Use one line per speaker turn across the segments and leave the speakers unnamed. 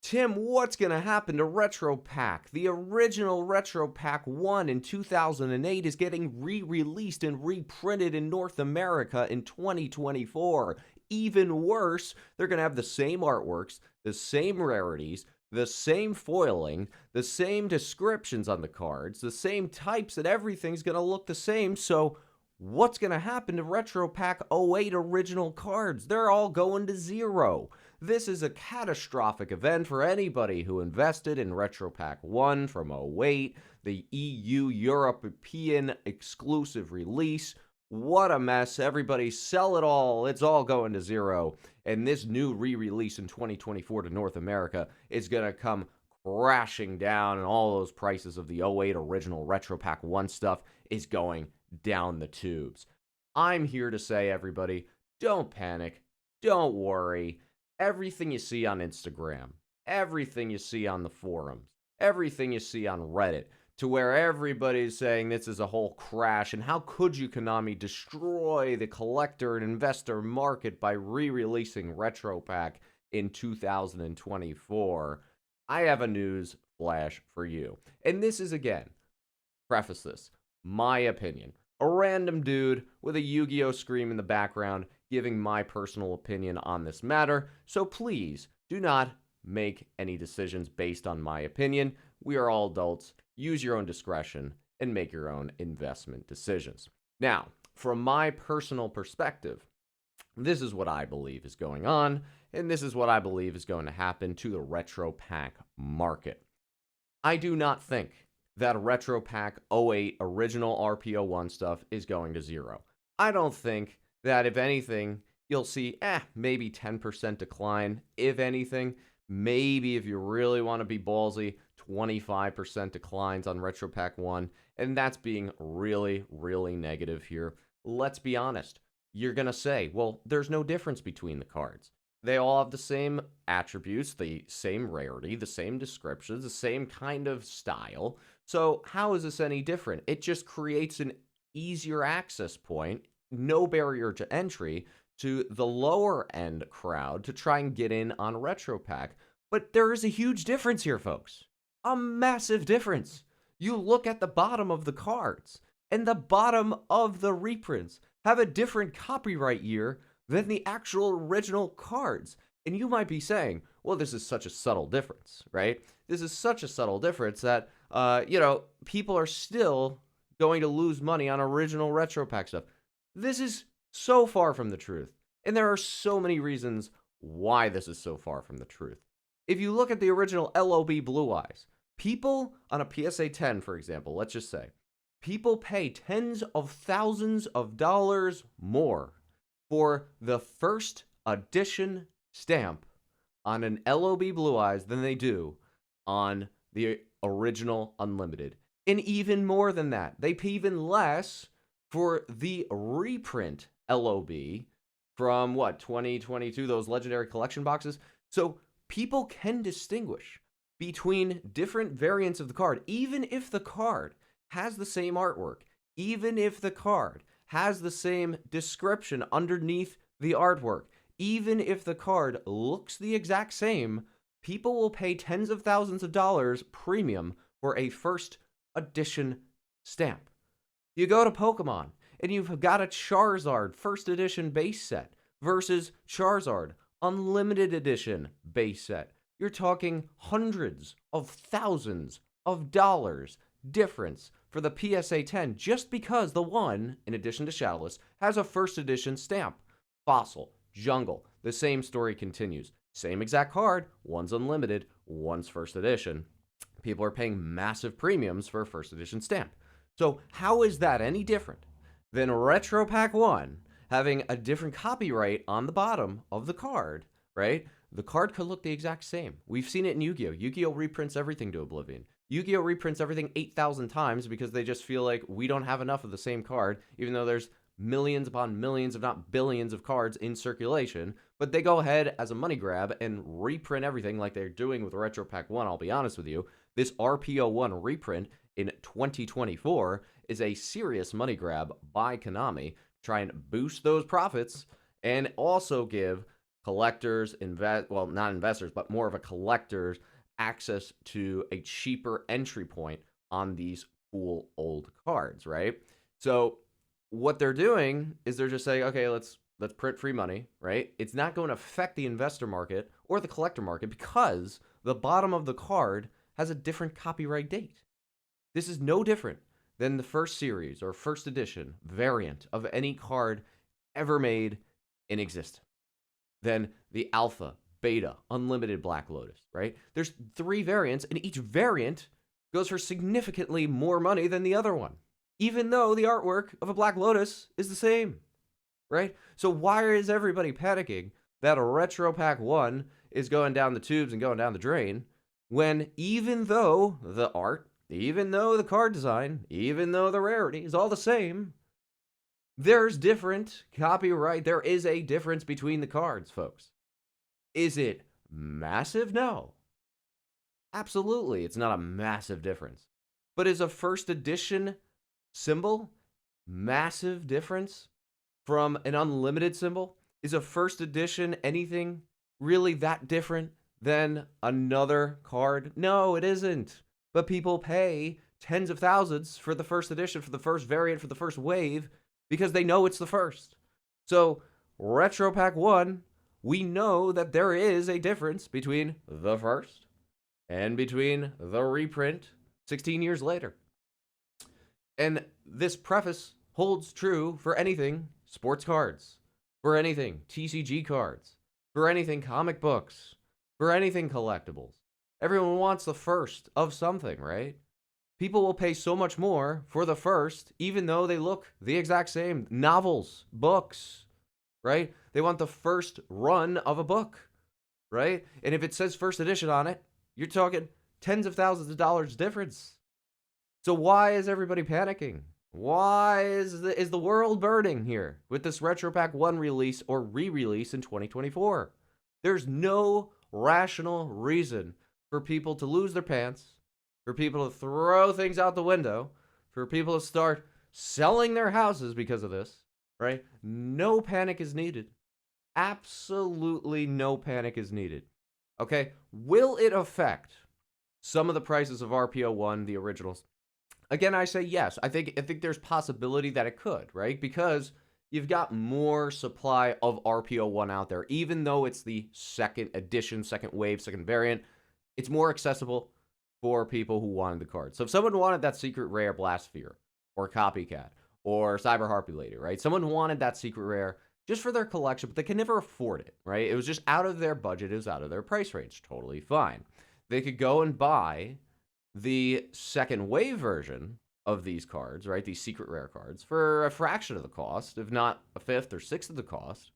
Tim, what's going to happen to Retro Pack? The original Retro Pack 1 in 2008 is getting re-released and reprinted in North America in 2024. Even worse, they're going to have the same artworks, the same rarities, the same foiling, the same descriptions on the cards, the same types, and everything's going to look the same. So what's going to happen to Retro Pack 08 original cards? They're all going to zero. This is a catastrophic event for anybody who invested in Retro Pack 1 from 08, the EU European exclusive release. What a mess. Everybody sell it all. It's all going to zero. And this new re-release in 2024 to North America is going to come crashing down, and all those prices of the 08 original Retro Pack 1 stuff is going down the tubes. I'm here to say, everybody, don't panic. Don't worry. Everything you see on Instagram, everything you see on the forums, everything you see on Reddit, to where everybody's saying this is a whole crash, and how could you, Konami, destroy the collector and investor market by re-releasing Retro Pack in 2024? I have a news flash for you. And this is, again, preface this, my opinion. A random dude with a Yu-Gi-Oh scream in the background giving my personal opinion on this matter, so please do not make any decisions based on my opinion. We are all adults. Use your own discretion and make your own investment decisions. Now, from my personal perspective, this is what I believe is going on, and this is what I believe is going to happen to the Retro Pack market. I do not think that Retro Pack 08 original RP01 stuff is going to zero. I don't think that, if anything, you'll see maybe 10% decline. If anything, maybe if you really want to be ballsy, 25% declines on Retro Pack 1, and that's being really, really negative here. Let's be honest. You're going to say, well, there's no difference between the cards. They all have the same attributes, the same rarity, the same descriptions, the same kind of style. So how is this any different? It just creates an easier access point, no barrier to entry, to the lower end crowd to try and get in on Retro Pack. But there is a huge difference here, folks. A massive difference. You look at the bottom of the cards, and the bottom of the reprints have a different copyright year than the actual original cards. And you might be saying, well, this is such a subtle difference, right? This is such a subtle difference that, people are still going to lose money on original Retro Pack stuff. This is so far from the truth. And there are so many reasons why this is so far from the truth. If you look at the original LOB Blue Eyes, people on a PSA 10, for example, let's just say, people pay tens of thousands of dollars more for the first edition stamp on an LOB Blue Eyes than they do on the original Unlimited. And even more than that, they pay even less for the reprint LOB from 2022, those legendary collection boxes. So people can distinguish between different variants of the card, even if the card has the same artwork, even if the card has the same description underneath the artwork, even if the card looks the exact same. People will pay tens of thousands of dollars premium for a first edition stamp. You go to Pokemon, and you've got a Charizard first edition base set versus Charizard Unlimited Edition base set. You're talking hundreds of thousands of dollars difference for the PSA 10 just because the one, in addition to Shadowless, has a first edition stamp. Fossil, Jungle, the same story continues. Same exact card, one's Unlimited, one's first edition. People are paying massive premiums for a first edition stamp. So how is that any different than Retro Pack 1 having a different copyright on the bottom of the card, right? The card could look the exact same. We've seen it in Yu-Gi-Oh! Yu-Gi-Oh! Reprints everything to oblivion. Yu-Gi-Oh! Reprints everything 8,000 times because they just feel like we don't have enough of the same card, even though there's millions upon millions, if not billions, of cards in circulation. But they go ahead as a money grab and reprint everything like they're doing with Retro Pack 1. I'll be honest with you. This RP01 reprint in 2024 is a serious money grab by Konami to try and boost those profits and also give collectors, well, not investors, but more of a collector's access to a cheaper entry point on these cool old cards, right? So what they're doing is they're just saying, okay, let's print free money, right? It's not going to affect the investor market or the collector market because the bottom of the card has a different copyright date. This is no different than the first series or first edition variant of any card ever made in existence. Then the Alpha, Beta, Unlimited Black Lotus, right? There's 3 variants, and each variant goes for significantly more money than the other one, even though the artwork of a Black Lotus is the same, right? So why is everybody panicking that a Retro Pack 1 is going down the tubes and going down the drain when even though the art, even though the card design, even though the rarity is all the same, there's different copyright. There is a difference between the cards, folks. Is it massive? No. Absolutely, it's not a massive difference. But is a first edition symbol massive difference from an unlimited symbol? Is a first edition anything really that different than another card? No, it isn't. But people pay tens of thousands for the first edition, for the first variant, for the first wave, because they know it's the first. So, Retro Pack 1, we know that there is a difference between the first and between the reprint 16 years later. And this preface holds true for anything sports cards, for anything TCG cards, for anything comic books, for anything collectibles. Everyone wants the first of something, right? People will pay so much more for the first, even though they look the exact same. Novels, books, right? They want the first run of a book, right? And if it says first edition on it, you're talking tens of thousands of dollars difference. So why is everybody panicking? Why is the world burning here with this Retro Pack 1 release or re-release in 2024? There's no rational reason for people to lose their pants, for people to throw things out the window, for people to start selling their houses because of this, right? No panic is needed. Absolutely no panic is needed. Okay, will it affect some of the prices of RP01, the originals? Again, I say yes. I think there's possibility that it could, right? Because you've got more supply of RP01 out there, even though it's the second edition, second wave, second variant. It's more accessible for people who wanted the card. So if someone wanted that secret rare Blastsphere or Copycat or Cyber Harpy Lady, right? Someone wanted that secret rare just for their collection, but they can never afford it, right? It was just out of their budget. It was out of their price range. Totally fine. They could go and buy the second wave version of these cards, right? These secret rare cards for a fraction of the cost, if not a fifth or sixth of the cost.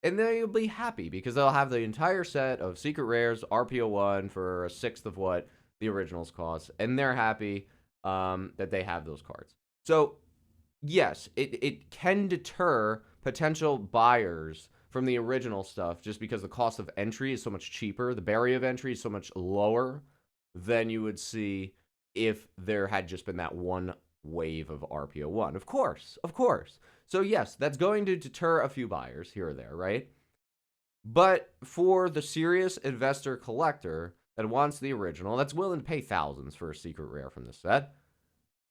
And they'll be happy because they'll have the entire set of secret rares, RP01 for a sixth of what the originals cost. And they're happy that they have those cards. So yes, it can deter potential buyers from the original stuff just because the cost of entry is so much cheaper. The barrier of entry is so much lower than you would see if there had just been that one wave of RP01. Of course. So yes, that's going to deter a few buyers here or there, right? But for the serious investor collector that wants the original, that's willing to pay thousands for a secret rare from this set,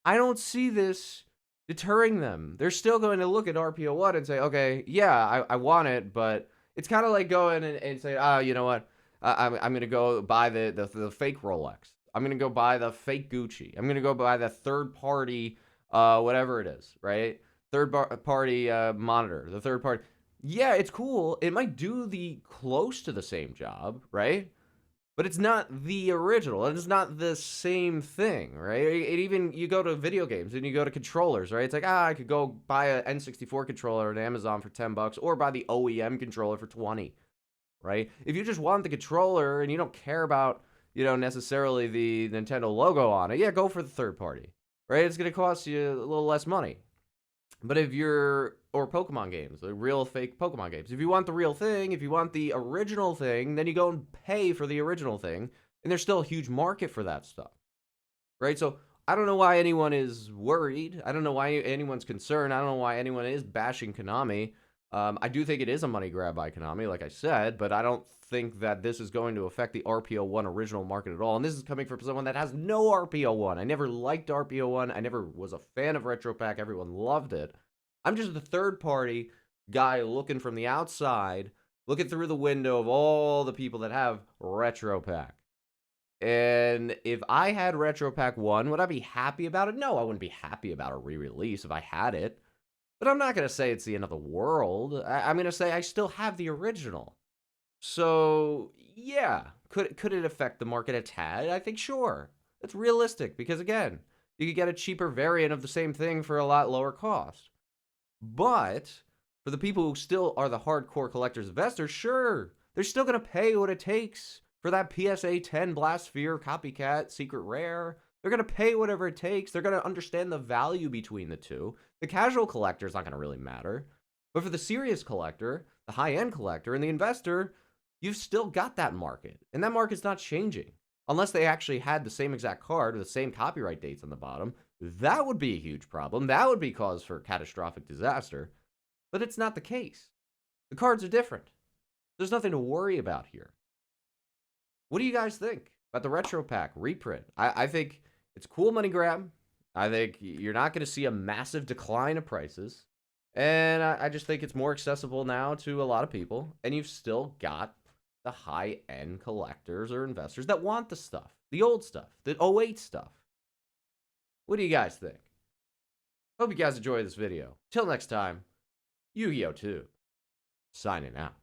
I don't see this deterring them. They're still going to look at RP01 and say, okay, yeah, I want it, but it's kind of like going and say, oh, you know what? I'm going to go buy the fake Rolex. I'm going to go buy the fake Gucci. I'm going to go buy the third-party, whatever it is, right? Third-party monitor, the third party. Yeah, it's cool. It might do the close to the same job, right? But it's not the original. It's not the same thing, right? It even, you go to video games and you go to controllers, right? It's like, I could go buy an N64 controller on Amazon for $10 or buy the OEM controller for $20, right? If you just want the controller and you don't care about, necessarily the Nintendo logo on it, yeah, go for the third party, right? It's going to cost you a little less money. But or Pokemon games, the real fake Pokemon games. If you want the real thing, if you want the original thing, then you go and pay for the original thing. And there's still a huge market for that stuff, right? So I don't know why anyone is worried. I don't know why anyone's concerned. I don't know why anyone is bashing Konami I do think it is a money grab by Konami, like I said, but I don't think that this is going to affect the RP01 original market at all. And this is coming from someone that has no RP01. I never liked RP01. I never was a fan of RetroPack. Everyone loved it. I'm just the third party guy looking from the outside, looking through the window of all the people that have RetroPack. And if I had RetroPack 1, would I be happy about it? No, I wouldn't be happy about a re-release if I had it. But I'm not going to say it's the end of the world. I'm going to say I still have the original. So, yeah. Could it affect the market a tad? I think sure. It's realistic because, again, you could get a cheaper variant of the same thing for a lot lower cost. But for the people who still are the hardcore collectors investors, sure, they're still going to pay what it takes for that PSA 10 Blastsphere Copycat Secret Rare. They're going to pay whatever it takes. They're going to understand the value between the two. The casual collector is not going to really matter. But for the serious collector, the high-end collector, and the investor, you've still got that market. And that market's not changing. Unless they actually had the same exact card with the same copyright dates on the bottom. That would be a huge problem. That would be cause for catastrophic disaster. But it's not the case. The cards are different. There's nothing to worry about here. What do you guys think about the RetroPack reprint? I think it's a cool money grab. I think you're not going to see a massive decline of prices. And I just think it's more accessible now to a lot of people. And you've still got the high-end collectors or investors that want the stuff. The old stuff. The 08 stuff. What do you guys think? Hope you guys enjoyed this video. Till next time, YugiohTube signing out.